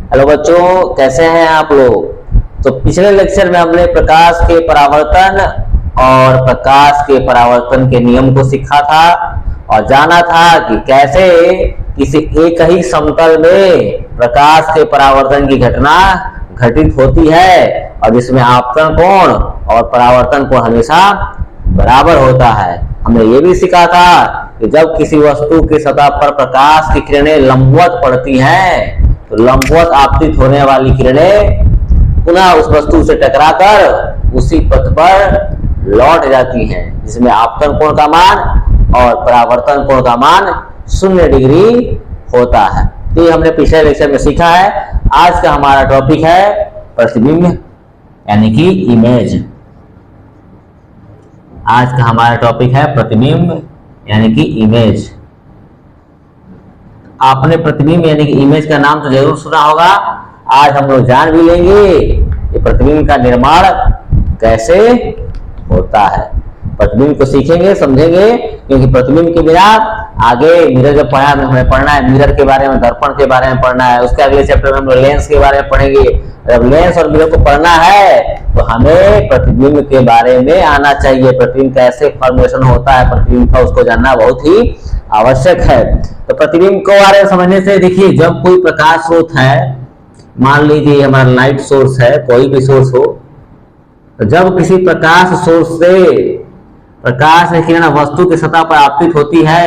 Hello बच्चों, कैसे हैं आप लोग। तो पिछले लेक्चर में हमने प्रकाश के परावर्तन और प्रकाश के परावर्तन के नियम को सीखा था और जाना था कि कैसे किसी एक ही समतल में प्रकाश के परावर्तन की घटना घटित होती है और जिसमें आपतन कोण और परावर्तन कोण हमेशा बराबर होता है। हमने ये भी सीखा था कि जब किसी वस्तु की सतह पर प्रकाश की किरणें लंबवत पड़ती हैं तो लंबवत आपतित होने वाली किरणें पुनः उस वस्तु से टकराकर उसी पथ पर लौट जाती हैं, जिसमें आपतन कोण का मान और परावर्तन कोण का मान 0 डिग्री होता है। तो ये हमने पिछले लेक्चर में सीखा है। आज का हमारा टॉपिक है प्रतिबिंब यानी कि इमेज। आज का हमारा टॉपिक है प्रतिबिंब यानी कि इमेज। आपने प्रतिबिंब यानी कि इमेज का नाम तो जरूर सुना होगा। आज हम लोग जान भी लेंगे कि प्रतिबिंब का निर्माण कैसे होता है। प्रतिबिंब को सीखेंगे, समझेंगे, क्योंकि प्रतिबिंब के बिना आगे मिरर जब हमें पढ़ना है, मिरर के बारे में, दर्पण के बारे में पढ़ना है। उसके अगले चैप्टर में हम लोग लेंस के बारे में पढ़ेंगे। जब लेंस और मिरर को पढ़ना है तो हमें प्रतिबिंब के बारे में आना चाहिए। प्रतिबिंब कैसे फॉर्मेशन होता है प्रतिबिंब का, उसको जानना बहुत ही आवश्यक है। तो प्रतिबिंब को बारे में समझने से देखिए, जब कोई प्रकाश स्रोत है, मान लीजिए हमारा लाइट सोर्स है, कोई भी सोर्स हो, तो जब किसी प्रकाश सोर्स से प्रकाश की किरण वस्तु की सतह पर आपतित होती है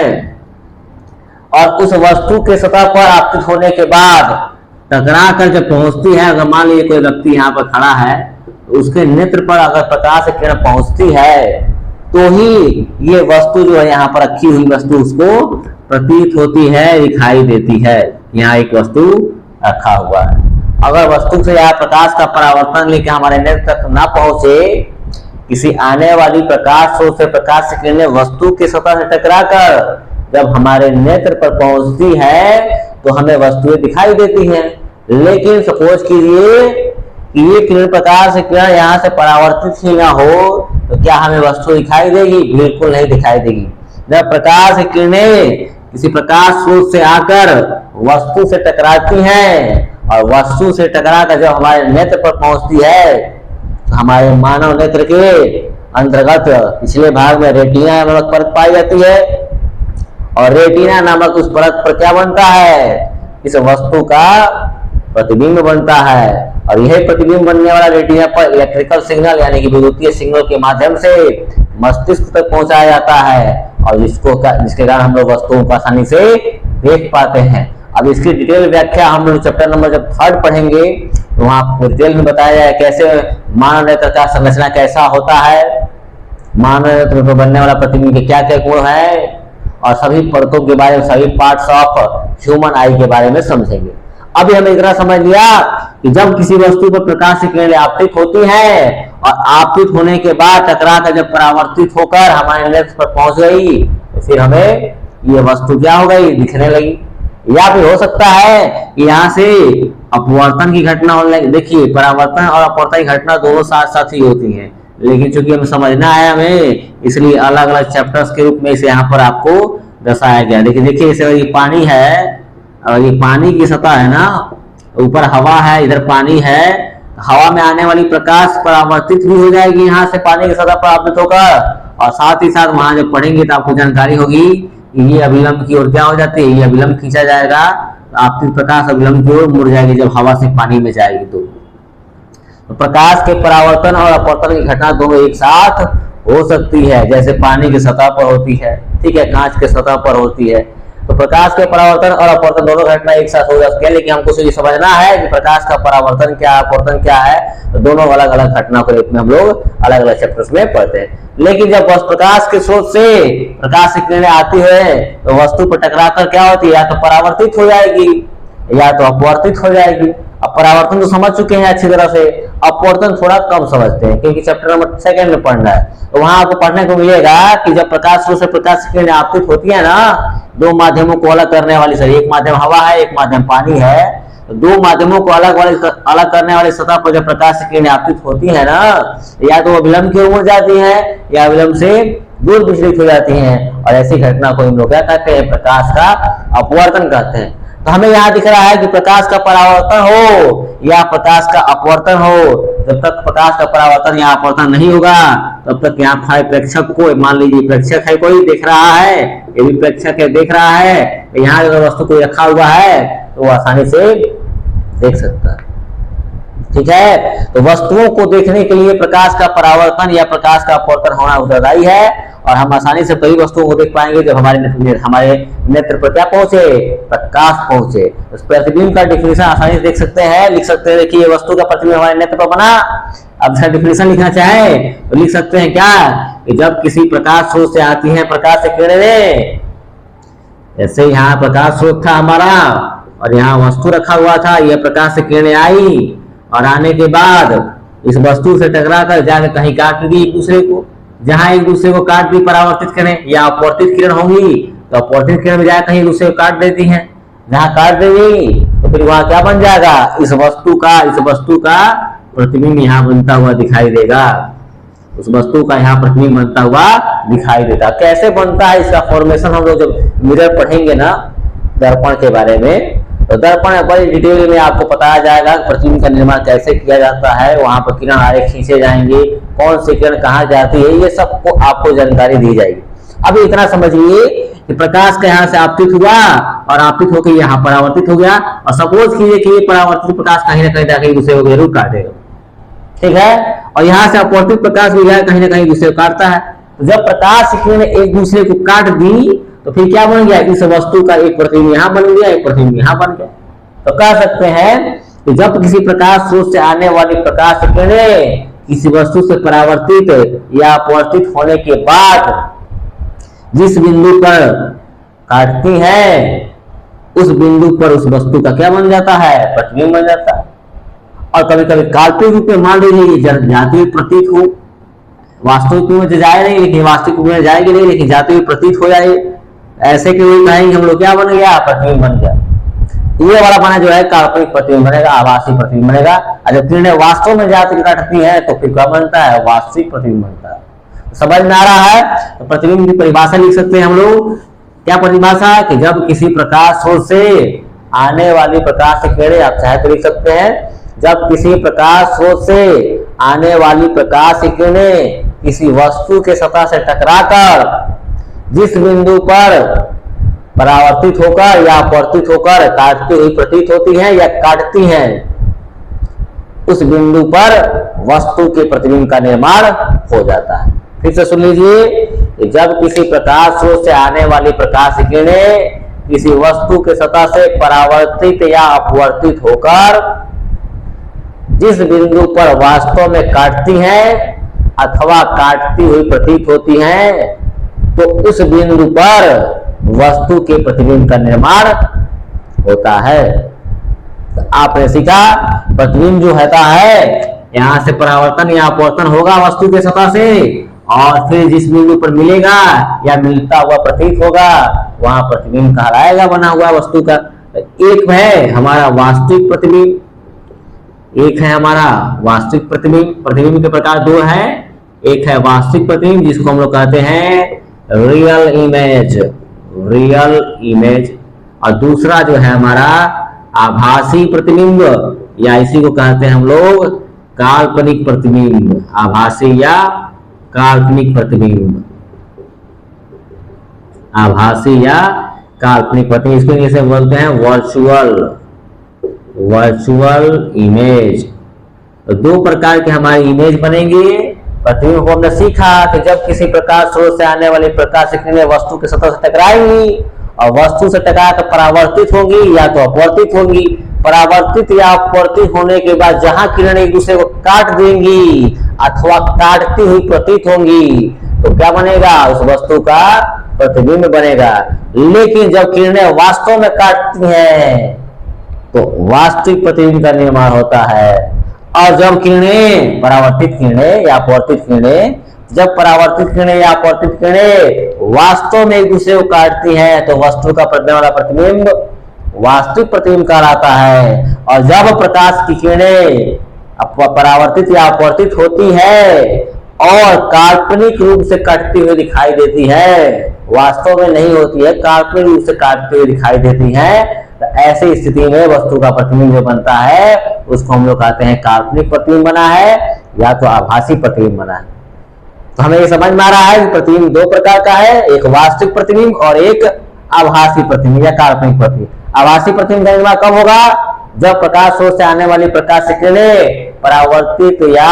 और उस वस्तु के सतह पर आपतित होने के बाद टकरा कर जब पहुंचती है, अगर मान लीजिए कोई व्यक्ति यहाँ पर खड़ा है तो उसके नेत्र पर अगर प्रकाश की किरण पहुंचती है तो ही ये वस्तु जो है यहाँ पर रखी हुई वस्तु उसको प्रतीत होती है, दिखाई देती है। यहाँ एक वस्तु रखा हुआ है। अगर वस्तु से यहाँ प्रकाश का परावर्तन लेके हमारे नेत्र तक ना पहुंचे, किसी आने वाली प्रकाश स्रोत से प्रकाश की किरणें वस्तु की सतह से टकराकर जब हमारे नेत्र पर पहुंचती है तो हमें वस्तुएं दिखाई देती हैं। लेकिन सपोज कीजिए कि ये किरण प्रकाश की किरण यहाँ से परावर्तित ही ना हो तो क्या हमें वस्तु दिखाई देगी? बिल्कुल नहीं दिखाई देगी। जब प्रकाश की किरणें किसी प्रकाश स्रोत से आकर वस्तु से टकराती हैं और वस्तु से टकराकर जब हमारे नेत्र पर पहुंचती है तो हमारे मानव नेत्र के अंतर्गत पिछले भाग में रेटिना नामक परत पाई जाती है और रेटिना नामक उस परत पर क्या बनता है? इस वस्तु का प्रतिबिंब बनता है। और यही प्रतिबिंब बनने वाला रेटिना पर इलेक्ट्रिकल सिग्नल यानी कि विद्युतीय सिग्नल के माध्यम से मस्तिष्क तक पहुंचाया जाता है और जिसके कारण हम लोग वस्तुओं को आसानी से देख पाते हैं। अब इसकी डिटेल व्याख्या हम लोग चैप्टर नंबर जब 3 पढ़ेंगे तो वहां डिटेल में बताया जाए कैसे मानव नेत्र का संरचना कैसा होता है, मानव नेत्र में बनने वाला प्रतिबिंब के क्या क्या गुण है और सभी परतों के बारे में, सभी पार्ट्स ऑफ ह्यूमन आई के बारे में समझेंगे। अभी हमें इतना समझ लिया कि जब किसी वस्तु पर प्रकाश की किरणें आपतित होती हैं और आपतित होने के बाद टकरा कर जब परावर्तित होकर हमारे नेत्र पर पहुंच गई तो फिर हमें ये वस्तु क्या हो गई? दिखने लगी। या फिर हो सकता है कि यहाँ से अपवर्तन की घटना होने लगी। देखिए, परावर्तन और अपवर्तन की घटना दोनों साथ साथ ही होती हैं, लेकिन चूंकि हमें समझना है हमें, इसलिए अलग अलग चैप्टर्स के रूप में इसे यहाँ पर आपको दर्शाया गया। लेकिन देखिए, इसे ये पानी है और ये पानी की सतह है ना, ऊपर हवा है, इधर पानी है। हवा में आने वाली प्रकाश परावर्तित भी हो जाएगी यहाँ से पानी की सतह पर आपतित होकर, और साथ ही साथ वहां जब पढ़ेंगे तो आपको जानकारी होगी कि ये अभिलंब की ओर क्या हो जाती है, ये अभिलंब खींचा जाएगा, आपतित प्रकाश अभिलंब की ओर मुड़ जाएगी जब हवा से पानी में जाएगी। तो प्रकाश के परावर्तन और अपवर्तन की घटना दोनों एक साथ हो सकती है, जैसे पानी की सतह पर होती है, ठीक है, कांच के सतह पर होती है। तो प्रकाश के परावर्तन और अपवर्तन दोनों घटना एक साथ हो जाती है, लेकिन हमको ये समझना है कि प्रकाश का परावर्तन क्या है, अपवर्तन क्या है। तो दोनों अलग अलग घटना के रूप में हम लोग अलग अलग चैप्टर्स में पढ़ते हैं। लेकिन जब प्रकाश के स्रोत से प्रकाश की किरणें आती है तो वस्तु पर टकराकर क्या होती है? या तो परावर्तित हो जाएगी या तो अपवर्तित हो जाएगी। अब परावर्तन तो समझ चुके हैं अच्छी तरह से, अपवर्तन थोड़ा कम समझते हैं क्योंकि चैप्टर नंबर 2 में पढ़ना है। तो वहां आपको पढ़ने को मिलेगा कि जब प्रकाश स्रोत से प्रकाश की किरणें आपतित होती है ना, दो माध्यमों को अलग करने वाली, सर एक माध्यम हवा है, एक माध्यम पानी है, तो दो माध्यमों को अलग करने वाली सतह पर जब प्रकाश की किरणें आपतित होती है ना, या तो अभिलंब की ओर मुड़ जाती है या अभिलंब से दूर विचलित हो जाती हैं, और ऐसी घटना को हम लोग क्या कहते हैं? प्रकाश का अपवर्तन कहते हैं। तो हमें यहाँ दिख रहा है कि प्रकाश का परावर्तन हो या प्रकाश का अपवर्तन हो। जब तक प्रकाश का परावर्तन या अपवर्तन नहीं होगा तब तक यहाँ प्रेक्षक को, मान लीजिए प्रेक्षक है, कोई देख रहा है, ये भी प्रेक्षक है, देख रहा है, यहाँ अगर वस्तु कोई रखा हुआ है तो वो आसानी से देख सकता है। ठीक है, तो वस्तुओं को देखने के लिए प्रकाश का परावर्तन या प्रकाश का अपवर्तन होना उत्तरदायी है, और हम आसानी से कई वस्तुओं को देख पाएंगे जब हमारे नेत्र पर क्या पहुंचे, प्रकाश पहुंचे। उस प्रतिबिंब का डिफिनेशन आसानी से देख सकते हैं, लिख सकते हैं। देखिए वस्तु का प्रतिबिंब हमारे नेत्र पर बना, अब इसका डिफिनेशन लिखना चाहे तो लिख सकते हैं क्या, कि जब किसी प्रकाश स्रोत से आती है प्रकाश से किरणें, जैसे यहाँ प्रकाश स्रोत था हमारा और यहाँ वस्तु रखा हुआ था, यह प्रकाश से किरणें आई और आने के बाद इस वस्तु से टकरा कर जाकर कहीं काट दी एक दूसरे को। जहां एक दूसरे को काट दी परावर्तित किरण या अपवर्तित किरण होंगी तो अपवर्तित किरण में जाकर कहीं दूसरे को काट देती हैं। जहां काट देगी तो फिर वहां क्या बन जाएगा, इस वस्तु का प्रतिबिंब यहाँ बनता हुआ दिखाई देगा। उस वस्तु का यहाँ प्रतिबिंब बनता हुआ दिखाई देता। कैसे बनता है इसका फॉर्मेशन हम लोग जब मिरर पढ़ेंगे ना दर्पण के बारे में, तो दर्पण में बड़ी डिटेल में आपको बताया जाएगा प्रतिबिंब का निर्माण कैसे किया जाता है। वहां पर किरण आरेख खींचे जाएंगे, कौन सी किरण कहाँ जाती है, ये सबको आपको जानकारी दी जाएगी। अभी इतना समझिए कि प्रकाश का यहाँ से आपतित हुआ और आपतित होकर यहाँ परावर्तित हो गया, और सपोज कीजिए कि ये परावर्तित प्रकाश कहीं ना कहीं जाकर दूसरे को जरूर काटेगा। ठीक है, और यहाँ से अपवर्तित प्रकाश भी कहीं ना कहीं दूसरे को काटता है। तो जब प्रकाश की किरण एक दूसरे को काट दी तो फिर क्या बन गया, इस वस्तु का एक प्रतिबिंब यहाँ बन गया, एक प्रतिबिंब यहाँ बन गया। तो कह सकते हैं कि जब किसी प्रकाश स्रोत से आने वाली प्रकाश किरणें किसी वस्तु से परावर्तित या अपवर्तित होने के बाद जिस बिंदु पर काटती हैं, उस बिंदु पर उस वस्तु का क्या बन जाता है, प्रतिबिंब बन जाता है। और कभी कभी काल्पनिक रूप में मान लीजिए जाती हुई प्रतीत हो, वास्तविक में तो जाए नहीं, लेकिन वास्तविक में जाएगी नहीं, लेकिन जाती हुई प्रतीत हो जाए, ऐसे कि वही कहेंगे हम लोग क्या बन गया, प्रतिबिंब बन गया। ये वाला बना जो है काल्पनिक प्रतिबिंब बनेगा, आभासी प्रतिबिंब बनेगा। और जब किरणें वास्तव में जाती काटती है तो फिर क्या बनता है, वास्तविक प्रतिबिंब बनता है। समझ में आ रहा है, तो प्रतिबिंब की परिभाषा लिख सकते हैं हम लोग। क्या परिभाषा, कि जब किसी प्रकाश स्रोत से आने वाली प्रकाश से किरणें, आप चाहे तो लिख सकते हैं, जब किसी प्रकाश स्रोत से आने वाली प्रकाश किरणें किसी वस्तु के सतह से टकराकर जिस बिंदु पर परावर्तित होकर या अपवर्तित होकर काटती हुई प्रतीत होती है या काटती हैं, उस बिंदु पर वस्तु के प्रतिबिंब का निर्माण हो जाता है। फिर से सुन लीजिए, जब किसी प्रकाश स्रोत से आने वाली प्रकाश किरणें किसी वस्तु के सतह से परावर्तित या अपवर्तित होकर जिस बिंदु पर वास्तव में काटती हैं अथवा काटती हुई प्रतीत होती हैं, तो उस बिंदु पर वस्तु के प्रतिबिंब का निर्माण होता है। तो आपने सीखा प्रतिबिंब जो होता है, यहां से परावर्तन या अपवर्तन होगा वस्तु के सतह से, और फिर जिस बिंदु पर मिलेगा या मिलता हुआ प्रतीत होगा वहां प्रतिबिंब कहलाएगा बना हुआ वस्तु का। एक है हमारा वास्तविक प्रतिबिंब, एक है हमारा वास्तविक प्रतिबिंब। प्रतिबिंब के प्रकार दो हैं, एक है वास्तविक प्रतिबिंब जिसको हम लोग कहते हैं रियल इमेज, और दूसरा जो है हमारा आभासी प्रतिबिंब, या इसी को कहते हैं हम लोग काल्पनिक प्रतिबिंब। आभासी या काल्पनिक प्रतिबिंब, आभासी या काल्पनिक प्रतिबिंब, इसको जैसे बोलते हैं वर्चुअल इमेज। तो दो प्रकार के हमारी इमेज बनेंगे। प्रतिबिंब को हमने सीखा कि जब किसी प्रकाश स्रोत से आने वाली प्रकाश किरणें वस्तु के सतह से टकराएंगी और वस्तु से टकराकर परावर्तित होंगी या तो अपवर्तित होंगी। परावर्तित या अपवर्तित होने के बाद जहां किरणें एक दूसरे को काट देंगी अथवा काटती हुई प्रतीत होंगी तो क्या बनेगा, उस वस्तु का प्रतिबिंब बनेगा। लेकिन जब किरणें वास्तव में काटती हैं तो वास्तविक प्रतिबिंब का निर्माण होता है। और जब किरणें परावर्तित किरणें या अपवर्तित किरणें, जब परावर्तित किरणें या अपवर्तित किरणें वास्तव में एक दूसरे को काटती हैं तो वस्तु का पड़ने वाला प्रतिबिंब वास्तविक प्रतिबिंब कहलाता है। और जब प्रकाश की किरणें परावर्तित या अपवर्तित होती है और काल्पनिक रूप से कटती हुई दिखाई देती है, वास्तव में नहीं होती है, काल्पनिक रूप से काटती हुई दिखाई देती है, तो ऐसी स्थिति में वस्तु का प्रतिबिंब जो बनता है उसको हम लोग कहते हैं काल्पनिक प्रतिबिंब बना है या तो आभासी प्रतिबिंब बना है। तो हमें ये समझ में आ रहा है कि प्रतिबिंब दो प्रकार का है, एक वास्तविक प्रतिबिंब और एक आभासी प्रतिबिंब या काल्पनिक प्रतिबिंब। आभासी प्रतिबिंब का निर्माण कब होगा? जब प्रकाश स्रोत से आने वाली प्रकाश की किरणें परावर्तित या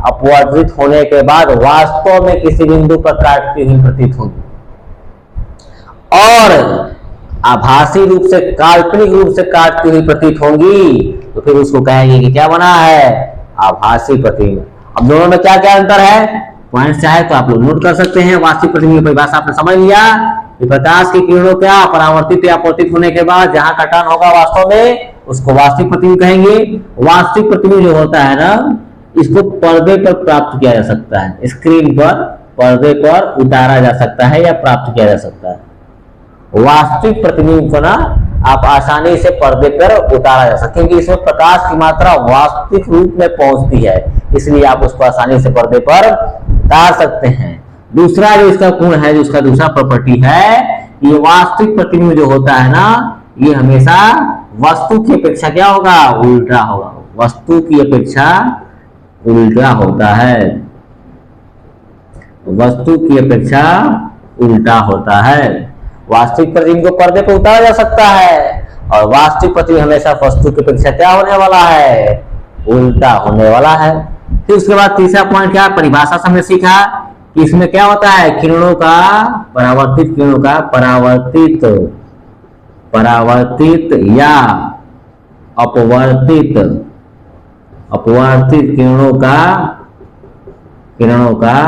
अपवर्तित होने के बाद वास्तव में किसी बिंदु पर काटती हुई प्रतीत होगी, और आभासी रूप से काल्पनिक रूप से काटती हुई प्रतीत होंगी, तो फिर उसको कहेंगे कि क्या बना है? आभासी प्रतिबिंब। अब दोनों में क्या क्या अंतर है? पॉइंट चाहे तो आप लोग नोट कर सकते हैं। वास्तविक प्रतिबिंब की परिभाषा आपने समझ लिया कि प्रकाश की किरणों क्या परावर्तित या अपवर्तित होने के बाद जहां कटान होगा वास्तव में उसको वास्तविक प्रतिबिंब कहेंगे। वास्तविक प्रतिबिंब जो होता है ना, इसको पर्दे पर प्राप्त किया जा सकता है, स्क्रीन पर पर्दे पर उतारा जा सकता है या प्राप्त किया जा सकता है। वास्तविक प्रतिबिंब को ना आप आसानी से पर्दे पर उतारा जा सकता है, क्योंकि इसमें प्रकाश की मात्रा वास्तविक रूप में पहुंचती है, इसलिए आप उसको आसानी से पर्दे पर उतार सकते हैं। दूसरा जो इसका गुण है, जो इसका दूसरा प्रॉपर्टी है, ये वास्तविक प्रतिबिंब जो होता है ना, ये हमेशा वस्तु की अपेक्षा क्या होगा? उल्टा होगा। वस्तु की अपेक्षा उल्टा होता है, वस्तु की अपेक्षा उल्टा होता है। वास्तविक प्रतिबिंब को पर्दे पर उतारा जा सकता है और वास्तविक प्रतिबिंब हमेशा वस्तु की अपेक्षा क्या होने वाला है? उल्टा होने वाला है। फिर उसके बाद तीसरा पॉइंट क्या? परिभाषा से हमने सीखा कि इसमें क्या होता है? किरणों का परावर्तित, किरणों का परावर्तित या अपवर्तित किरणों का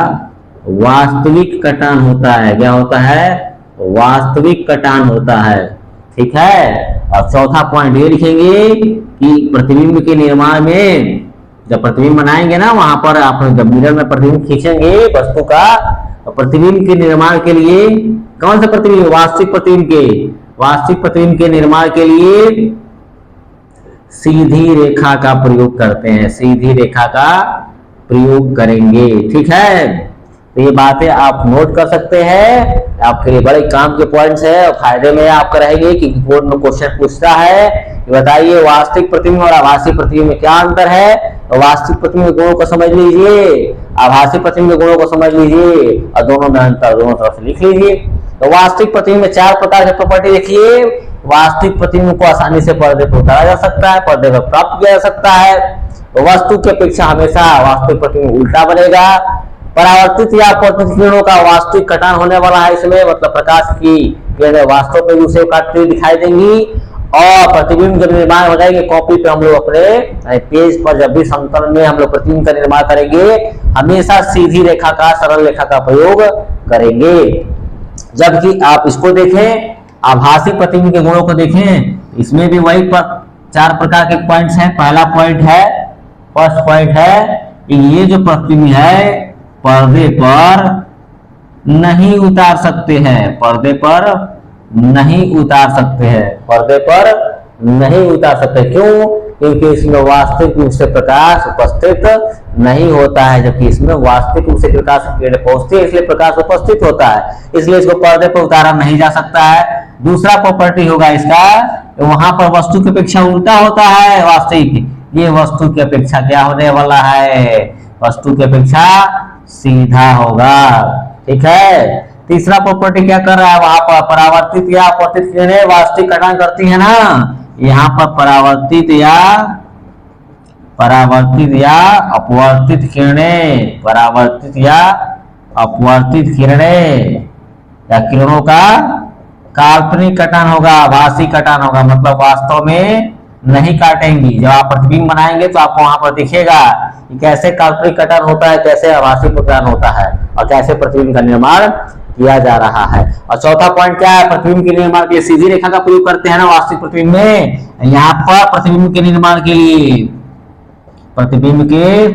वास्तविक कटान होता है। क्या होता है? वास्तविक कटान होता है। ठीक है। और चौथा पॉइंट ये लिखेंगे कि प्रतिबिंब के निर्माण में, जब प्रतिबिंब बनाएंगे ना, वहां पर आप जब मिरर में प्रतिबिंब खींचेंगे वस्तु का, प्रतिबिंब के निर्माण के लिए कौन सा प्रतिबिंब? वास्तविक प्रतिबिंब के निर्माण के लिए सीधी रेखा का प्रयोग करते हैं, सीधी रेखा का प्रयोग करेंगे। ठीक है। तो ये बातें आप नोट कर सकते हैं, आपके लिए बड़े काम के पॉइंट्स है और फायदे में आपका रहेंगे कि बोर्ड में क्वेश्चन पूछता है कि बताइए वास्तविक प्रतिबिंब और आभासी प्रतिबिंब में क्या अंतर है। तो वास्तविक प्रतिबिंब के गुणों को समझ लीजिए, आभासी प्रतिबिंब के गुणों को समझ लीजिए और दोनों में अंतर दोनों तरफ से लिख लीजिए। तो वास्तविक प्रतिबिंब में 4 प्रकार के प्रॉपर्टी देखिए। वास्तविक प्रतिबिंब को आसानी से पर्दे पर उतारा जा सकता है, पर्दे पर प्राप्त किया जा सकता है। तो वस्तु की अपेक्षा हमेशा वास्तविक प्रतिबिंब उल्टा बनेगा। परावर्तित या अपवर्तित किरणों का वास्तविक कटान होने वाला है, इसमें मतलब प्रकाश की किरणें वास्तव में दूसरे काटती हुई दिखाई देंगी और प्रतिबिंब जब निर्माण हो जाएंगे कॉपी पे, हम लोग अपने पेज पर जब भी समतल में हम लोग प्रतिबिंब का निर्माण करेंगे हमेशा सीधी रेखा का, सरल रेखा का प्रयोग करेंगे। जबकि आप इसको देखें, आभासी प्रतिबिंब के गुणों को देखें, इसमें भी वही 4 प्रकार के पॉइंट्स हैं। पहला पॉइंट है, फर्स्ट पॉइंट है कि ये जो प्रतिबिंब है पर्दे पर नहीं उतार सकते हैं, पर्दे पर नहीं उतार सकते हैं, पर्दे पर नहीं उतार सकते। क्यों? क्योंकि इसमें वास्तविक रूप से प्रकाश उपस्थित नहीं होता है, जबकि इसमें वास्तविक रूप से प्रकाश पहुंचती है, इसलिए प्रकाश उपस्थित होता है, इसलिए इसको पर्दे पर उतारा नहीं जा सकता है। दूसरा प्रॉपर्टी होगा इसका, वहां पर वस्तु की अपेक्षा उल्टा होता है वास्तविक, ये वस्तु की अपेक्षा क्या होने वाला है? वस्तु की अपेक्षा सीधा होगा। ठीक है। तीसरा प्रॉपर्टी क्या कर रहा है? वहां पर परावर्तित या अपवर्तित किरणें वास्तविक कटान करती है ना, यहाँ पर परावर्तित या अपवर्तित किरणें, परावर्तित या अपवर्तित किरणें या किरणों का काल्पनिक कटान होगा, आभासी कटान होगा, मतलब वास्तव में नहीं काटेंगी। जब आप प्रतिबिंब बनाएंगे तो आपको वहां पर दिखेगा कि कैसे काल्पनिक कटान होता है, कैसे आभासी कटान होता है और कैसे प्रतिबिंब का निर्माण किया जा रहा है। और चौथा पॉइंट क्या है? प्रतिबिंब के निर्माण के लिए सीधी रेखा का प्रयोग करते हैं ना वास्तविक प्रतिबिंब में। यहाँ पर प्रतिबिंब के निर्माण के लिए, प्रतिबिंब के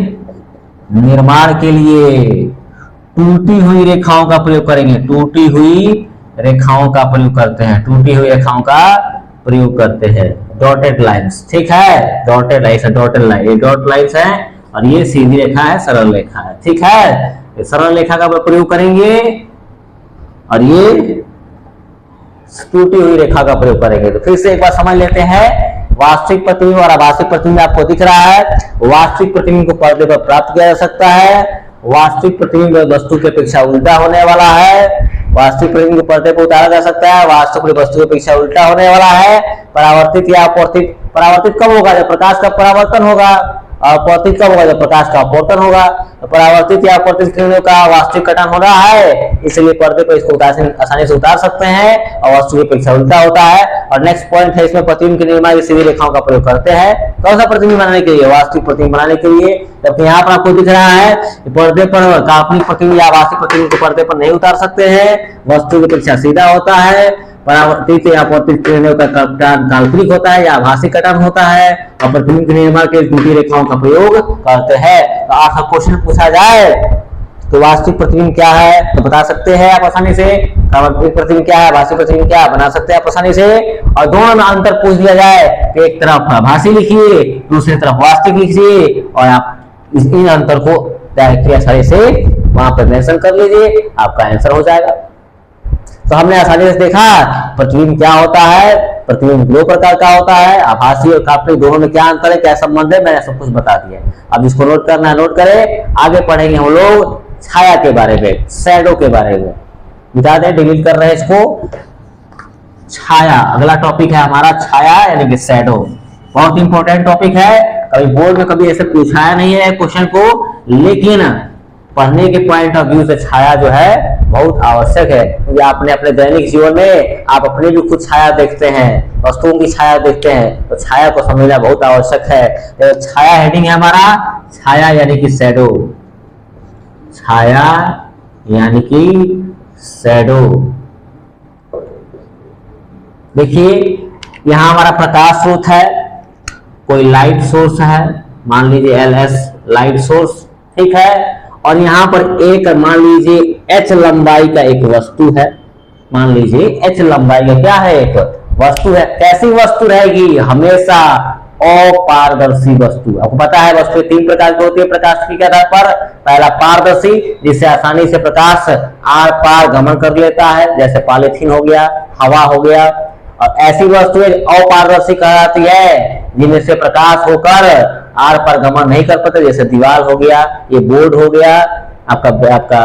निर्माण के लिए टूटी हुई रेखाओं का प्रयोग करेंगे, टूटी हुई रेखाओं का प्रयोग करते हैं, टूटी हुई रेखाओं का प्रयोग करते हैं, डॉटेड लाइंस। ठीक है। डॉटेड लाइन, डॉटेड लाइन, ये डॉट लाइंस है और ये सीधी रेखा है, सरल रेखा है। ठीक है। सरल रेखा का प्रयोग करेंगे और ये टूटी हुई रेखा का प्रयोग करेंगे। तो फिर से एक बार समझ लेते हैं, वास्तविक प्रतिबिंब और आभासी प्रतिबिंब आपको दिख रहा है। वास्तविक प्रतिबिंब को पर्दे पर प्राप्त किया जा सकता है। वास्तविक प्रतिबिंब वस्तु की अपेक्षा उल्टा होने वाला है। वास्तविक प्रतिबिंब को पर्दे पर उतारा जा सकता है, वास्तविक वस्तु की अपेक्षा उल्टा होने वाला है। परावर्तित या अपवर्तित, परावर्तित कब होगा? जब प्रकाश का परावर्तन होगा। अपवर्तित कब होगा? जब प्रकाश का अपवर्तन होगा। तो परावर्तित या अपवर्तित किरणों का वास्तविक कटन हो रहा है, इसलिए पर्दे पर इसको आसानी से उतार सकते हैं और वस्तु की अपेक्षा उल्टा होता है। और नेक्स्ट पॉइंट है, इसमें प्रतिबिंब के निर्माण की सीधी रेखाओं का प्रयोग करते हैं। कौन सा प्रतिबिंब बनाने के लिए? वास्तविक प्रतिबिंब बनाने के लिए। जबकि यहाँ पर आपको दिख रहा है पर्दे पर काल्पनिक प्रतिबिंब या वास्तविक प्रतिबिंब को पर्दे पर नहीं उतार सकते हैं, वस्तु की अपेक्षा सीधा होता है। परावर्तित या अपवर्तित किरणों का कटन काल्पनिक होता है या आभासी कटन होता है, और प्रतिबिंब के निर्माण के टूटी रेखाओं का प्रयोग करते हैं। तो आपका क्वेश्चन पूछा जाए तो वास्तविक प्रतिबिंब क्या है तो बता सकते हैं आप आसानी से। काल्पनिक प्रतिबिंब क्या है, आभासी प्रतिबिंब क्या है, बना सकते हैं आप आसानी से। और दोनों में अंतर पूछ दिया जाए तो एक तरफ आभासी लिखिए, दूसरी तरफ वास्तविक लिखिए, और आप इन अंतर को आसानी से वहां पर मेंशन कर लीजिए, आपका आंसर हो जाएगा। तो हमने आसानी से देखा प्रतिबिंब क्या होता है, प्रतिबिंब दो प्रकार का होता है, आभासी और काल्पनिक, दोनों में क्या अंतर है, क्या संबंध है, मैंने सब कुछ बता दिया। अब इसको नोट करना है, नोट करें। आगे पढ़ेंगे हम लोग छाया के बारे में, शैडो के बारे में। बता दें, डिलीट कर रहे हैं इसको। छाया अगला टॉपिक है हमारा, छाया यानी कि शैडो। बहुत इंपॉर्टेंट टॉपिक है, कभी बोर्ड में कभी ऐसे पूछाया नहीं है क्वेश्चन को, लेकिन पढ़ने के पॉइंट ऑफ व्यू से छाया जो है बहुत आवश्यक है। क्योंकि आपने अपने दैनिक जीवन में आप अपने भी कुछ छाया देखते हैं, वस्तुओं की छाया देखते हैं, तो छाया को समझना बहुत आवश्यक है। तो छाया हेडिंग है हमारा, छाया यानी कि शैडो। छाया यानी कि शैडो। देखिए यहां हमारा प्रकाश स्रोत है, कोई लाइट सोर्स है, मान लीजिए LS लाइट सोर्स, ठीक है। और यहाँ पर एक मान लीजिए H लंबाई का एक वस्तु है, मान लीजिए H लंबाई का क्या है, एक वस्तु है। कैसी वस्तु रहेगी? हमेशा अपारदर्शी वस्तु। आपको पता है वस्तु तीन प्रकार की होती है प्रकाश के आधार पर। पहला पारदर्शी, जिससे आसानी से प्रकाश आर पार गमन कर लेता है, जैसे पॉलीथीन हो गया, हवा हो गया। और ऐसी वस्तुएं अपारदर्शी कहलाती है जिनमें से प्रकाश होकर आर पार गमन नहीं कर पाते, जैसे दीवार हो गया, ये बोर्ड हो गया, आपका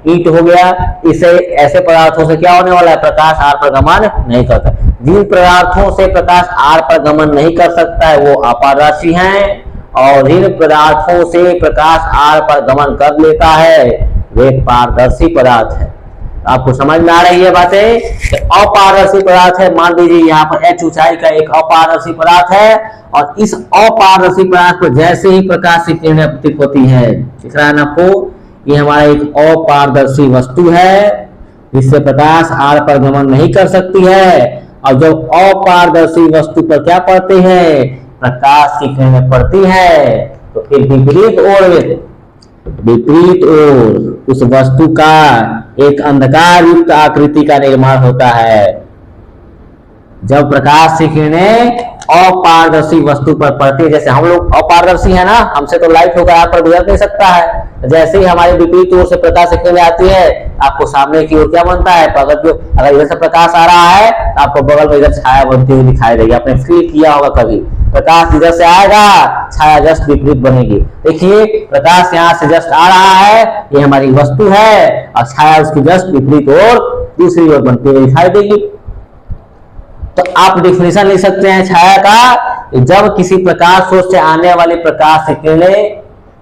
ईंट हो गया। इसे ऐसे पदार्थों से क्या होने वाला है, प्रकाश आर पर गमन नहीं करता। जिन पदार्थों से प्रकाश आर पर गमन नहीं कर सकता है वो अपारदर्शी हैं, और जिन पदार्थों से प्रकाश आर पर गमन कर लेता है वे पारदर्शी पदार्थ है। आपको समझ में आ रही है बातें? अपारदर्शी पदार्थ है, मान लीजिए यहाँ पर H ऊंचाई का एक अपारदर्शी पदार्थ है, और इस अपारदर्शी पदार्थ पर जैसे ही प्रकाश की किरणें अपतित होती है, दिख रहा है ना आपको, ये हमारा एक अपारदर्शी वस्तु है जिससे प्रकाश आर पर गमन नहीं कर सकती है। और जब अपारदर्शी वस्तु पर क्या पड़ती है, प्रकाश की किरणें पड़ती है, तो फिर विपरीत ओर उस वस्तु का एक अंधकार युक्त आकृति का निर्माण होता है। जब प्रकाश की किरणें अपारदर्शी वस्तु पर पड़ती है, जैसे हम लोग अपारदर्शी है ना, हमसे तो लाइट होकर आप पर गुजर नहीं सकता है, जैसे ही हमारे विपरीत ओर से प्रकाश की किरणें आती है, आपको सामने की ओर क्या बनता है, अगर इधर से प्रकाश आ रहा है तो आपको बगल में इधर छाया बनती हुई दिखाई देगी। आपने फील किया होगा कभी, प्रकाश इधर से आएगा, छाया जस्ट विपरीत बनेगी। देखिए प्रकाश यहाँ से जस्ट आ रहा है, ये हमारी वस्तु है, और छाया उसकी जस्ट विपरीत ओर दूसरी ओर बनती हुई दिखाई देगी। तो आप डेफिनेशन ले सकते हैं छाया का, जब किसी प्रकाश स्रोत से आने वाली प्रकाश की किरणें,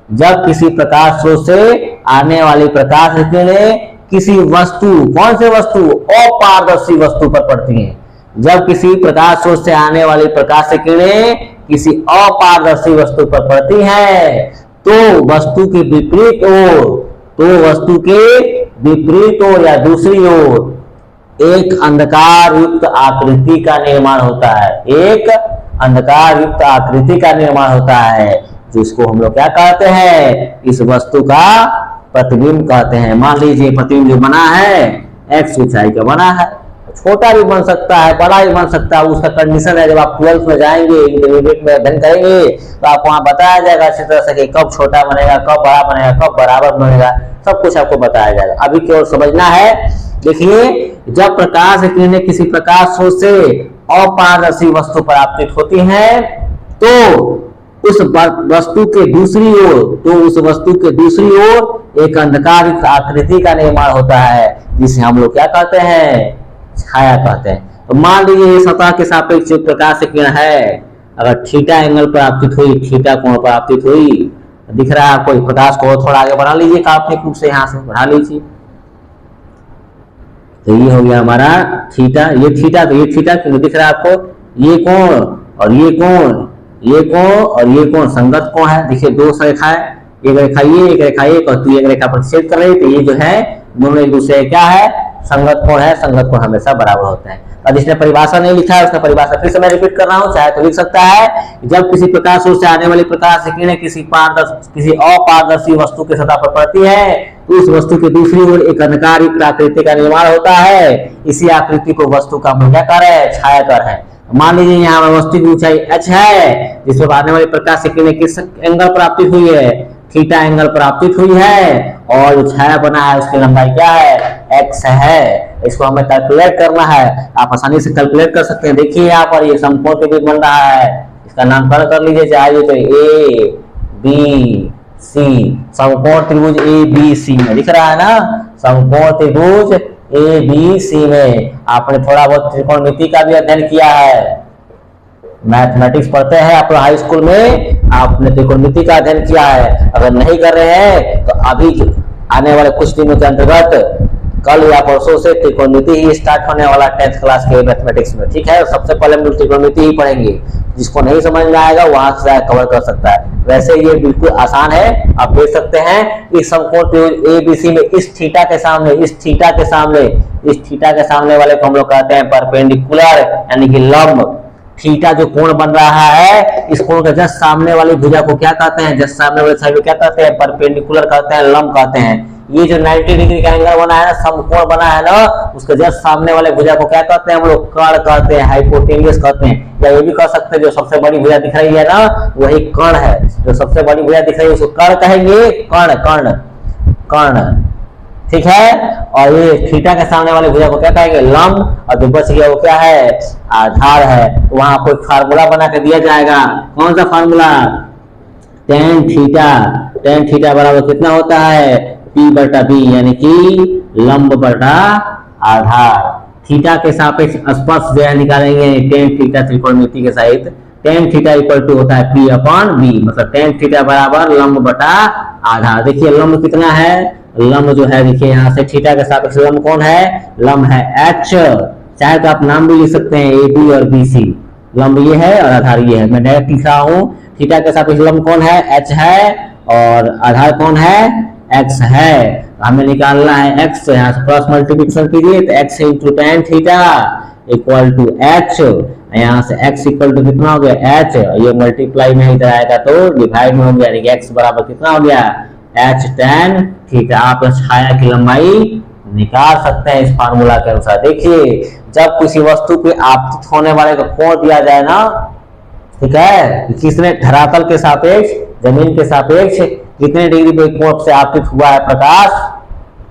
जब किसी प्रकाश स्रोत से आने वाली प्रकाश की किरणें किसी वस्तु, कौन से वस्तु, अपारदर्शी वस्तु पर पड़ती हैं। जब किसी प्रकाश स्रोत से आने वाली प्रकाश की किरणें किसी अपारदर्शी वस्तु पर पड़ती हैं, तो वस्तु के विपरीत ओर, तो वस्तु के विपरीत ओर या दूसरी ओर एक अंधकार युक्त आकृति का निर्माण होता है। एक अंधकार युक्त आकृति का निर्माण होता है, जिसको हम लोग क्या कहते हैं, इस वस्तु का प्रतिबिंब कहते हैं। मान लीजिए प्रतिबिंब जो बना है X ऊंचाई का बना है, छोटा भी बन सकता है, बड़ा भी बन सकता है, उसका कंडीशन है। जब आप 12th में जाएंगे, इंटरमीडिएट में अध्ययन करेंगे, तो आपको वहां बताया जाएगा अच्छी तरह से कि कब छोटा बनेगा, कब बड़ा बनेगा, कब बराबर बनेगा, सब कुछ आपको बताया जाएगा। अभी की ओर समझना है देखिए, जब प्रकाश की किरणें किसी प्रकाश स्रोत से अपारदर्शी वस्तु पर आपतित होती हैं तो उस वस्तु के दूसरी ओर एक अंधकार आकृति का निर्माण होता है, जिसे हम लोग क्या कहते हैं, छाया कहते हैं। तो मान लीजिए ये सतह के सापेक्ष प्रकाश की किरण है, अगर थीटा एंगल पर आपतित हुई, थीटा कोण पर आपतित हुई, दिख रहा है आपको, प्रकाश को थोड़ा आगे बढ़ा लीजिए काल्पनिक रूप से, यहां से बढ़ा लीजिए। तो ये हो गया हमारा थीटा, ये थीटा, तो ये थीटा क्यों दिख रहा है आपको, ये कोण और ये कोण, ये कोण और ये कोण संगत कोण है। देखिए दो रेखा है, एक रेखा ये, एक रेखा ये, और एक रेखा प्रतिच्छेद कर रही है, तो ये जो है दोनों एक दूसरे क्या है, संगत कोण है। संगत कोण हमेशा बराबर होता है। अब जिसने परिभाषा नहीं लिखा है उसका परिभाषा फिर से मैं रिपीट कर रहा हूं, चाहे तो लिख सकता है, जब किसी प्रकाश स्रोत से आने वाली प्रकाश की किरणें किसी अपारदर्शी वस्तु के सतह पर पड़ती है तो उस वस्तु की दूसरी ओर एक अंधकार युक्त आकृति का निर्माण होता है। इसी आकृति को वस्तु का मूल्यांकन है, छायाकर है। मान लीजिए यहाँ वस्तु की ऊंचाई h है, जिसमें आने वाली प्रकाश की किरणें किस एंगल पर आपतित हुई है, थीटा एंगल पर आपतित हुई है, और जो छाया बना है उसकी लंबाई क्या है, x है। इसको हमें कैलकुलेट करना है, आप आसानी से कैलकुलेट कर सकते हैं। देखिए यहाँ पर ये समकोण त्रिभुज बन रहा है, इसका नामकरण कर लीजिए, चाहे तो ए बी सी, समकोण त्रिभुज ए बी सी में दिख रहा है ना, समकोण त्रिभुज ए बी सी में। आपने थोड़ा बहुत त्रिकोणमिति का भी अध्ययन किया है, मैथमेटिक्स पढ़ते हैं आप हाई स्कूल में, आपने त्रिकोणमिति का अध्ययन किया है। अगर नहीं कर रहे हैं तो अभी आने वाले कुछ दिनों के अंतर्गत कल या परसों से त्रिकोणमिति ही स्टार्ट होने वाला 10th क्लास के मैथमेटिक्स में, ठीक है। सबसे पहले हम लोग त्रिकोणमिति ही पढ़ेंगे, जिसको नहीं समझ में आएगा वहां से कवर कर सकता है। वैसे ये बिल्कुल आसान है, आप देख सकते हैं इस समकोण त्रिभुज एबीसी में इस थीटा के सामने वाले को हम लोग कहते हैं परपेंडिकुलर, यानी कि लंब। थीटा जो कोण बन रहा है, इस कोण के जस्ट सामने वाली भुजा को क्या कहते हैं, जस्ट सामने वाली साइड को क्या कहते हैं, परपेंडिकुलर कहते हैं, लंब कहते हैं। ये जो 90 डिग्री का एंगल बना है ना, समकोण बना है ना, उसके जस्ट सामने वाले भुजा को क्या कहते हैं, हम लोग कर्ण कहते हैं, हाइपोटेन्यूस कहते हैं। या ये भी कह सकते हैं जो सबसे बड़ी भुजा दिख रही है ना, वही कर्ण है। जो सबसे बड़ी भुजा दिख रही है उसको कर्ण कहेंगे, कर्ण, ठीक है। और ये थीटा के सामने वाले भुजा को क्या कहेंगे, लंब, और जो बच गया वो क्या है, आधार है। तो वहां कोई फार्मूला बना के दिया जाएगा, कौन सा फार्मूला, tan थीटा बराबर कितना होता है, P/B, यानी कि लंब बटा आधार। थीटा के सापेक्ष स्पर्श जो है निकालेंगे tan थीटा त्रिकोणमिति के सहित, tan थीटा इक्वल टू होता है P/B, मतलब tan थीटा बराबर लंब बटा आधार। देखिए लंब कितना है, लंब जो है देखिए यहाँ से थीटा के सापेक्ष लंब कौन है, लंब है h, चाहे तो आप नाम भी लिख सकते हैं AB और BC। लंब ये है और आधार ये है, मैं डायरेक्ट लिख रहा हूँ। थीटा के सापेक्ष लंब कौन है, h है, और आधार कौन है, x है। हमें निकालना है x, तो यहाँ से क्रॉस मल्टीप्लिकेशन कीजिए, तो x into tan theta equal to h, यहाँ से x इक्वल टू कितना हो गया, h, ये मल्टीप्लाई में इधर आएगा तो डिवाइड में हो गया, यानी कि x बराबर कितना हो गया, h tan थीटा। आप छाया की लंबाई निकाल सकते हैं इस फार्मूला के अनुसार। देखिए जब किसी वस्तु पे आपतित होने वाले का कोण दिया जाए ना, ठीक है, किसने धरातल के सापेक्ष, जमीन के सापेक्ष कितने डिग्री पे कोण से आपतित हुआ है प्रकाश,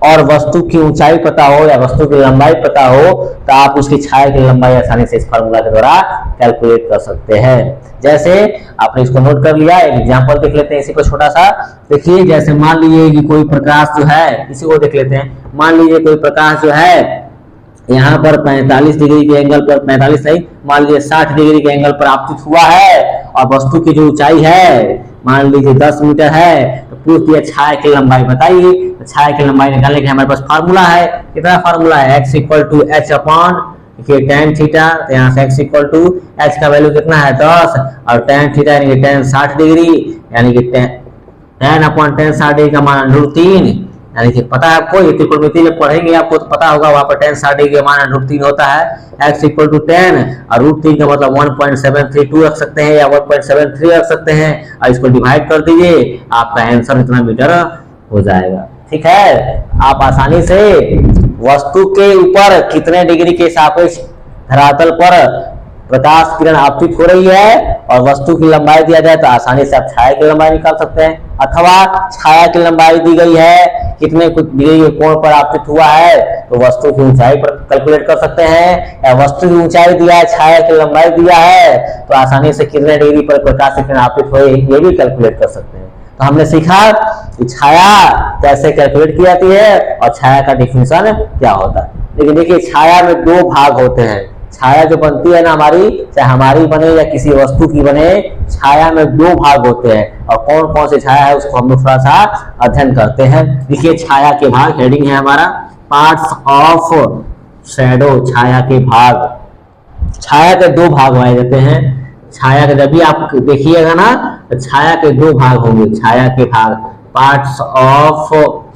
और वस्तु की ऊंचाई पता हो या वस्तु की लंबाई पता हो, तो आप उसकी छाया की लंबाई आसानी से इस फार्मूला के द्वारा कैलकुलेट कर सकते हैं। जैसे आपने इसको नोट कर लिया, एक एग्जांपल देख लेते हैं इसी को छोटा सा। देखिए जैसे मान लीजिए कि कोई प्रकाश जो है, इसी को देख लेते हैं। मान लीजिए कोई प्रकाश जो है यहाँ पर 45 डिग्री के एंगल पर, 45 नहीं, मान लीजिए 60 डिग्री के एंगल पर आपतित हुआ है, और वस्तु की जो ऊंचाई है मान लीजिए 10 मीटर है, तो पूछ दिया छाया की लंबाई बताइए। तो छाया की लंबाई निकालने के हमारे पास फार्मूला है, कितना फार्मूला है, x equal to H upon tan theta, तो यहाँ से x इक्वल टू h का वैल्यू कितना है 10, और tan थीटा यानी कि tan 60 डिग्री, यानी कि tan अपॉन tan 60 डिग्री का मान √3, यानी कि पता है आपको, ये त्रिकोणमिति जब पढ़ेंगे आपको तो पता होगा, वहां पर tan 60 डिग्री का मान √3 होता है। x इक्वल टू 10 और √3 का मतलब 1.732 रख सकते हैं या 1.73 रख सकते हैं, और इसको डिवाइड कर दीजिए, आपका आंसर इतना मीटर हो जाएगा। ठीक है, आप आसानी से वस्तु के ऊपर कितने डिग्री के सापेक्ष धरातल पर प्रकाश किरण आपतित हो रही है और वस्तु की लंबाई दिया जाए तो आसानी से आप छाया की लंबाई निकाल सकते हैं, अथवा छाया की लंबाई दी गई है कितने कुछ दी गई कोण पर आपतित हुआ है तो वस्तु की ऊंचाई पर कैलकुलेट कर सकते हैं, या वस्तु की ऊंचाई दिया है छाया की लंबाई दिया है तो आसानी से कितने डिग्री पर प्रकाश की किरण आपतित हुई ये भी कैलकुलेट कर सकते हैं। तो हमने सीखा कि छाया कैसे कैलकुलेट की जाती है और छाया का डिफिनेशन क्या होता है। लेकिन देखिए छाया में दो भाग होते हैं, छाया जो बनती है ना हमारी, चाहे हमारी बने या किसी वस्तु की बने, छाया में दो भाग होते हैं और कौन कौन से छाया है उसको हम लोग थोड़ा सा अध्ययन करते हैं। देखिए छाया के भाग, हेडिंग है हमारा पार्ट्स ऑफ शैडो, छाया के भाग। छाया के दो भाग पाए जाते हैं, छाया के जब भी आप देखिएगा ना तो छाया के दो भाग होंगे, छाया के भाग parts of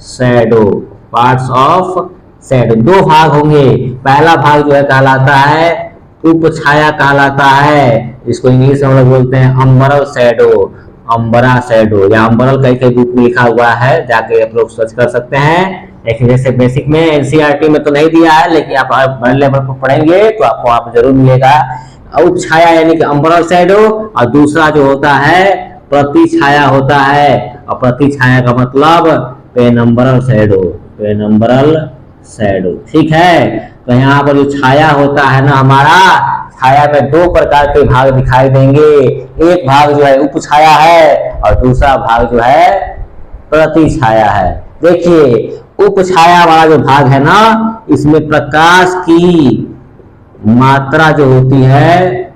shadow, parts of shadow दो भाग होंगे। पहला भाग जो है कहलाता है उप छाया कहलाता है, इसको इंग्लिश में हम लोग बोलते हैं अम्बरल शैडो, अम्बरा शैडो या अम्बरल कई कई बुक में लिखा हुआ है, जाके आप लोग सर्च कर सकते हैं। लेकिन जैसे बेसिक में एनसीईआरटी में तो नहीं दिया है, लेकिन आप बड़े लेवल पर पढ़ेंगे तो आपको वहां पर जरूर मिलेगा। उप छाया यानी कि अम्बरल शैडो, और दूसरा जो होता है प्रति छाया होता है, और प्रति छाया का मतलब पेनम्बरल शैडो, पेनम्बरल शैडो, ठीक है। तो यहाँ पर जो छाया होता है ना हमारा, छाया में दो प्रकार के भाग दिखाई देंगे, एक भाग जो है उप छाया है और दूसरा भाग जो है प्रति छाया है। देखिए उप छाया वाला जो भाग है ना, इसमें प्रकाश की मात्रा जो होती है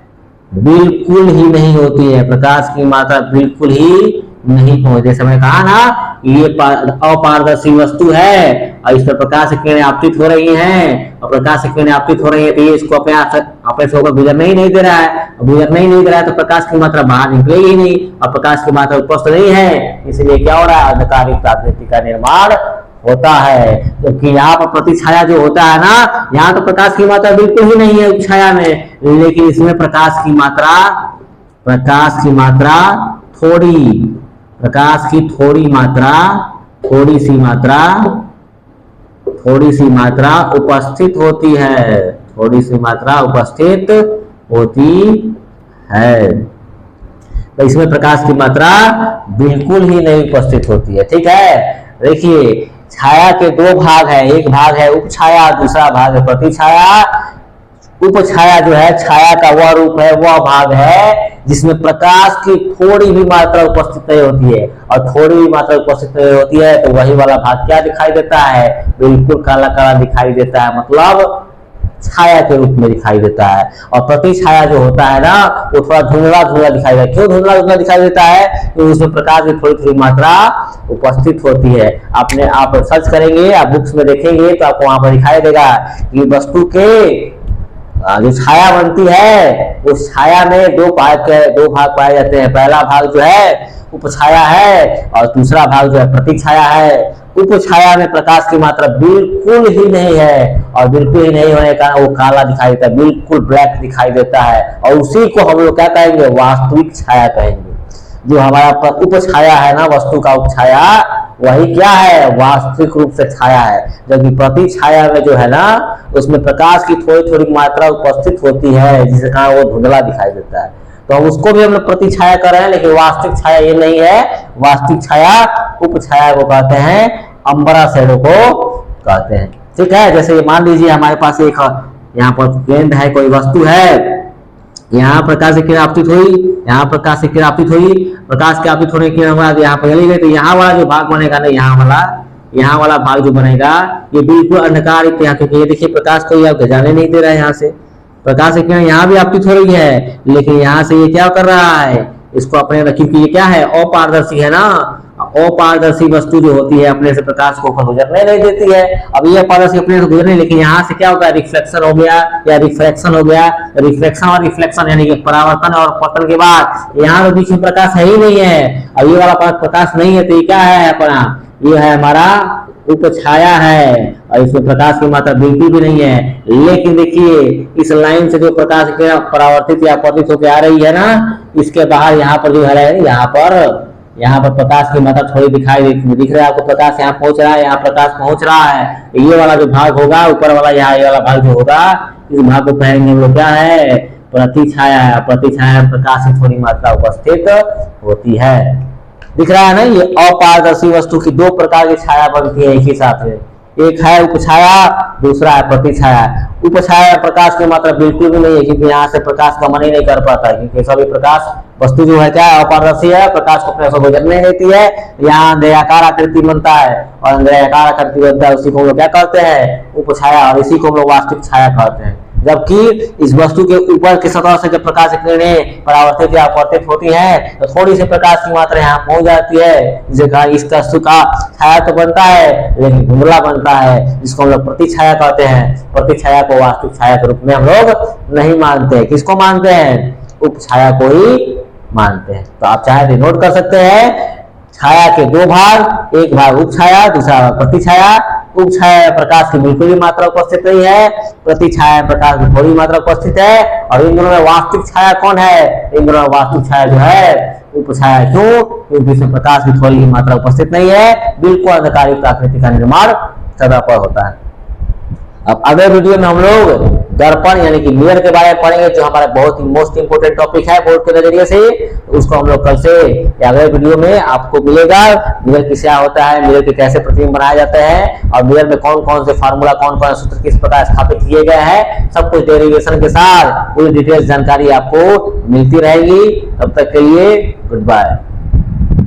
बिल्कुल ही नहीं होती है, प्रकाश की मात्रा बिल्कुल ही नहीं पहुंचती। जैसे मैंने कहा ना ये अपारदर्शी वस्तु है और इस पर प्रकाश की किरणें आपतित हो रही हैं, और प्रकाश की किरणें आपतित हो रही है तो ये इसको अपने से होकर गुजरने ही नहीं दे रहा है, गुजरने ही नहीं दे रहा है तो प्रकाश की मात्रा बाहर निकलेगी ही नहीं, और प्रकाश की मात्रा उपस्थित नहीं है, इसलिए क्या हो रहा है अंधकार युक्त आकृति का निर्माण होता है। क्योंकि यहाँ पर प्रति छाया जो होता है ना, यहाँ तो प्रकाश की मात्रा बिल्कुल ही नहीं है उप छाया में, लेकिन इसमें प्रकाश की मात्रा थोड़ी, प्रकाश की थोड़ी सी मात्रा उपस्थित होती है, थोड़ी सी मात्रा उपस्थित होती है। तो इसमें प्रकाश की मात्रा बिल्कुल ही नहीं उपस्थित होती है, ठीक है। देखिए छाया के दो भाग है, एक भाग है उप छाया, दूसरा भाग है प्रति छाया। उप छाया जो है छाया का वह रूप है, वह भाग है जिसमें प्रकाश की थोड़ी भी मात्रा उपस्थित नहीं होती है, और थोड़ी भी मात्रा उपस्थित नहीं होती है तो वही वाला भाग क्या दिखाई देता है, बिल्कुल काला काला दिखाई देता है, मतलब छाया के रूप में दिखाई देता है। और प्रति छाया जो होता है ना वो थोड़ा धुंधला धुंधला दिखाई देता है। क्यों धुंधला धुंधला दिखाई देता है? क्योंकि उसमें प्रकाश की थोड़ी थोड़ी मात्रा उपस्थित होती है। आप सर्च करेंगे, आप बुक्स में देखेंगे तो आपको वहां पर दिखाई देगा कि वस्तु के जो छाया बनती है उस छाया में दो भाग पाए जाते हैं। पहला भाग जो है उप छाया है और दूसरा भाग जो है प्रति छाया है। उप छाया में प्रकाश की मात्रा बिल्कुल ही नहीं है, और बिल्कुल ही नहीं होने के कारण वो काला दिखाई देता है, बिल्कुल ब्लैक दिखाई देता है, और उसी को हम लोग क्या कहेंगे, वास्तविक छाया कहेंगे। जो हमारा उप छाया है ना, वस्तु का उप छाया, वही क्या है, वास्तविक रूप से छाया है। जबकि प्रति छाया में जो है ना उसमें प्रकाश की थोड़ी थोड़ी मात्रा उपस्थित होती है, जिसके कारण वो धुंधला दिखाई देता है। तो उसको भी हम लोग प्रति छाया कर रहे हैं, लेकिन वास्तविक छाया ये नहीं है। वास्तविक छाया उप छाया को कहते हैं, अम्बरा शैडो को कहते हैं, ठीक है। जैसे मान लीजिए हमारे पास एक यहाँ पर गेंद है, कोई वस्तु है, यहाँ प्रकाश की किरण आपतित हुई, यहाँ प्रकाश की किरण आपतित हुई, प्रकाश के आपतित होने की किरण बाद यहाँ पर चली गई, तो यहाँ वाला जो भाग बनेगा ना, यहाँ वाला भाग जो बनेगा ये बिल्कुल अंधकार, क्योंकि ये देखिए प्रकाश को ये आपको जाने नहीं दे रहा है। यहाँ से प्रकाश की किरण यहाँ भी आपतित हो रही है, लेकिन यहाँ से ये क्या कर रहा है, इसको अपने, क्योंकि ये क्या है, अपारदर्शी है ना, अपारदर्शी वस्तु जो होती है अपने से प्रकाश को ऊपर गुजरने नहीं देती है। अब ये अपारदर्शी अपने से गुजरने, लेकिन यहाँ से क्या होगा, रिफ्लेक्शन हो गया या रिफ्रैक्शन हो गया। रिफ्लेक्शन और रिफ्लेक्शन यानी कि परावर्तन और पतन के बाद यहाँ तो बीच में प्रकाश है ही नहीं है। अब ये वाला प्रकाश नहीं है तो ये क्या है अपना, ये है हमारा उप छाया है, और इसमें प्रकाश की मात्रा बिल्कुल भी नहीं है। लेकिन देखिए इस लाइन से जो प्रकाश के परावर्तित या अपवर्तित होकर आ रही है ना, इसके बाहर यहाँ पर जो है, यहाँ पर प्रकाश की मात्रा थोड़ी दिख रहा है आपको, प्रकाश यहाँ पहुंच रहा है, यहाँ प्रकाश पहुंच रहा है। ये वाला जो भाग होगा ऊपर वाला, यहाँ ये वाला भाग जो होगा, इस भाग को कहेंगे हम लोग क्या है, प्रतिछाया है। प्रतिछाया में प्रकाश की थोड़ी मात्रा उपस्थित होती है। दिख रहा है ना, ये अपारदर्शी वस्तु की दो प्रकार की छाया बनती है एक ही साथ में, एक है उपछाया, दूसरा है प्रतिछाया। उपछाया में प्रकाश की मात्रा बिल्कुल भी नहीं है, क्योंकि यहाँ से प्रकाश गमन ही नहीं कर पाता है, क्योंकि सभी प्रकाश वस्तु जो है क्या है, अपारदर्शी है, प्रकाश को अपने से गुजरने देती है। यहाँ अंधेराकार आकृति बनता है, और अंधेराकार आकृति बनता है, उसी को हम लोग क्या कहते हैं, उपछाया, और इसी को हम लोग वास्तविक छाया कहते हैं। जबकि इस वस्तु के ऊपर की सतह से जब प्रकाश की किरणें परावर्तित या अपवर्तित होती हैं, तो थोड़ी सी प्रकाश की मात्रा यहाँ पहुंच जाती है, जिससे कहा इस वस्तु का छाया तो बनता है लेकिन धुंधला बनता है, जिसको हम लोग प्रतिछाया कहते हैं। प्रतिछाया को वास्तविक छाया के रूप में हम लोग नहीं मानते। किसको मानते हैं? उपछाया को ही मानते हैं। तो आप चाहे तो नोट कर सकते हैं, छाया के दो भाग, एक भाग उपछाया, दूसरा भाग प्रतिछाया। उपछाया में प्रकाश की बिल्कुल भी मात्रा उपस्थित नहीं है, प्रतिछाया में प्रकाश की थोड़ी मात्रा उपस्थित है, और इन दोनों में वास्तविक छाया कौन है? इन दोनों में वास्तविक छाया जो है उपछाया। क्यों? क्योंकि इसमें प्रकाश की थोड़ी ही मात्रा उपस्थित नहीं है, बिल्कुल अंधकारिक आकृति का निर्माण सतह पर होता है। अब अगले वीडियो में हम लोग दर्पण यानी कि मिरर के बारे में पढ़ेंगे, जो हमारा बहुत ही मोस्ट इंपोर्टेंट टॉपिक है बोर्ड के नजरिए से। उसको हम लोग कल से अगले वीडियो में आपको मिलेगा। मिरर किस क्या होता है, मिरर के कैसे प्रतिबिंब बनाए जाते हैं, और मिरर में कौन कौन से फार्मूला, कौन कौन से सूत्र किस प्रकार स्थापित किए गए हैं, सब कुछ डेरिवेशन के साथ पूरी डिटेल्स जानकारी आपको मिलती रहेगी। तब तक के लिए गुड बाय।